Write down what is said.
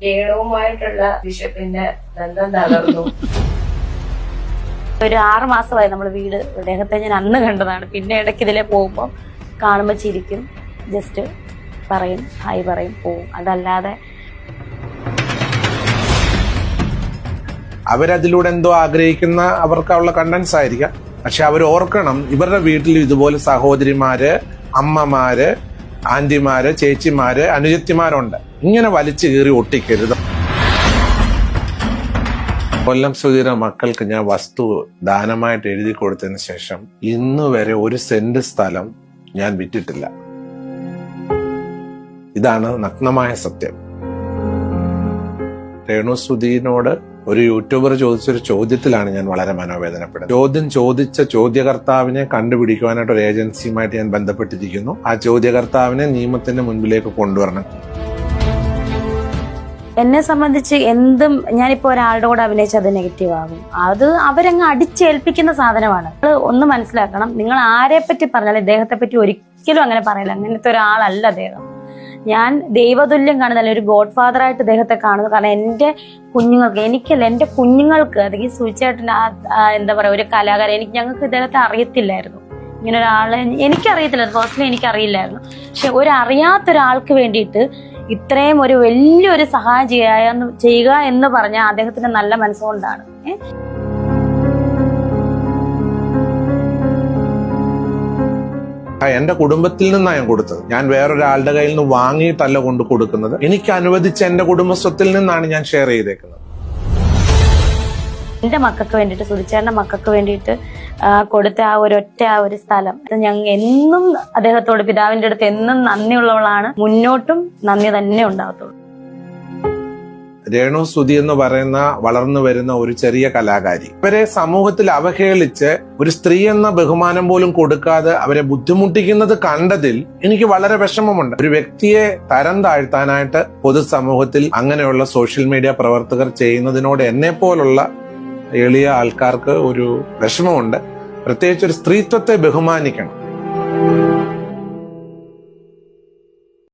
രേണുവുമായിട്ടുള്ള ബിഷപ്പിന്റെ ബന്ധം തകർന്നു. ഒരു 6 മാസമായി നമ്മൾ വീട്. അദ്ദേഹത്തെ ഞാൻ അന്ന് കണ്ടതാണ്. പിന്നെ ഇടയ്ക്ക് ഇതിലെ പോകുമ്പോൾ കാണുമ്പോൾ ചിരിക്കും, ജസ്റ്റ് പറയും, ഹായ് പറയും, പോവും. അതല്ലാതെ അവരതിലൂടെ എന്തോ ആഗ്രഹിക്കുന്ന അവർക്കുള്ള കണ്ടൻസ് ആയിരിക്കാം. പക്ഷെ അവർ ഓർക്കണം, ഇവരുടെ വീട്ടിൽ ഇതുപോലെ സഹോദരിമാര്, അമ്മമാര്, ആന്റിമാര്, ചേച്ചിമാര്, അനുജത്തിമാരുണ്ട്. ഇങ്ങനെ വലിച്ചു കീറി ഒട്ടിക്കരുത്. കൊല്ലം സുധീര മക്കൾക്ക് ഞാൻ വസ്തു ദാനമായിട്ട് എഴുതി കൊടുത്തതിന് ശേഷം ഇന്ന് വരെ 1 സെന്റ് സ്ഥലം ഞാൻ വിറ്റിട്ടില്ല. ഇതാണ് നഗ്നമായ സത്യം. രേണു സുധീനോട് ഒരു യൂട്യൂബർ ചോദിച്ചൊരു ചോദ്യത്തിലാണ് ഞാൻ വളരെ മനോവേദനപ്പെടുന്നത്. ചോദ്യം ചോദിച്ച ചോദ്യകർത്താവിനെ കണ്ടുപിടിക്കുവാനായിട്ട് ഒരു ഏജൻസിയുമായിട്ട് ഞാൻ ബന്ധപ്പെട്ടിരിക്കുന്നു. ആ ചോദ്യകർത്താവിനെ നിയമത്തിന്റെ മുൻപിലേക്ക് കൊണ്ടുവരണം. എന്നെ സംബന്ധിച്ച് എന്തും ഞാനിപ്പോ ഒരാളുടെ കൂടെ അഭിനയിച്ച് അത് നെഗറ്റീവ് ആകും. അത് അവരങ്ങ് അടിച്ചേൽപ്പിക്കുന്ന സാധനമാണ്. ഒന്ന് മനസ്സിലാക്കണം, നിങ്ങൾ ആരെ പറ്റി പറഞ്ഞാലും ഇദ്ദേഹത്തെ പറ്റി ഒരിക്കലും അങ്ങനെ പറയില്ല. അങ്ങനത്തെ ഒരാളല്ല അദ്ദേഹം. ഞാൻ ദൈവതുല്യം കാണുന്നല്ല, ഒരു ഗോഡ് ഫാദർ ആയിട്ട് ഇദ്ദേഹത്തെ കാണുന്നു. കാരണം എന്റെ കുഞ്ഞുങ്ങൾക്ക്, എനിക്കല്ല, എന്റെ കുഞ്ഞുങ്ങൾക്ക്, അതെങ്കിൽ സൂചിച്ചായിട്ട് എന്താ പറയാ, ഒരു കലാകാരൻ, ഞങ്ങൾക്ക് ഇദ്ദേഹത്തെ അറിയത്തില്ലായിരുന്നു. ഇങ്ങനെ ഒരാളെ എനിക്കറിയത്തില്ലായിരുന്നു, പേഴ്സണലി എനിക്കറിയില്ലായിരുന്നു. പക്ഷെ അറിയാത്തൊരാൾക്ക് വേണ്ടിയിട്ട് ഇത്രയും ഒരു വലിയൊരു സഹായം ചെയ്യുക എന്ന് പറഞ്ഞാൽ അദ്ദേഹത്തിന്റെ നല്ല മനസ്സുകൊണ്ടാണ്. എന്റെ കുടുംബത്തിൽ നിന്നാണ് ഞാൻ കൊടുത്തത്. ഞാൻ വേറൊരാളുടെ കയ്യിൽ നിന്ന് വാങ്ങിയിട്ടല്ല കൊണ്ട് കൊടുക്കുന്നത്. എനിക്ക് അനുവദിച്ച എന്റെ കുടുംബസ്വത്തിൽ നിന്നാണ് ഞാൻ ഷെയർ ചെയ്തേക്കുന്നത്. എന്റെ മക്കൾക്ക് വേണ്ടിയിട്ട്, സുധിച്ചേട്ടന്റെ മക്കൾക്ക് വേണ്ടിയിട്ട് കൊടുത്ത ആ ഒരു സ്ഥലം, ഞങ്ങൾ എന്നും അദ്ദേഹത്തോട്, പിതാവിന്റെ അടുത്ത് എന്നും നന്ദിയുള്ളവളാണ്. മുന്നോട്ടും നന്ദി തന്നെ ഉണ്ടാകത്തുള്ളൂ. രേണു സുധി എന്ന് പറയുന്ന വളർന്നു വരുന്ന ഒരു ചെറിയ കലാകാരി, ഇവരെ സമൂഹത്തിൽ അവഹേളിച്ച് ഒരു സ്ത്രീ എന്ന ബഹുമാനം പോലും കൊടുക്കാതെ അവരെ ബുദ്ധിമുട്ടിക്കുന്നത് കണ്ടതിൽ എനിക്ക് വളരെ വിഷമമുണ്ട്. ഒരു വ്യക്തിയെ തരം താഴ്ത്താനായിട്ട് പൊതുസമൂഹത്തിൽ അങ്ങനെയുള്ള സോഷ്യൽ മീഡിയ പ്രവർത്തകർ ചെയ്യുന്നതിനോട് എന്നെ പോലുള്ള എളിയ ആൾക്കാർക്ക് ഒരു വിഷമമുണ്ട്. പ്രത്യേകിച്ച് ഒരു സ്ത്രീത്വത്തെ ബഹുമാനിക്കണം.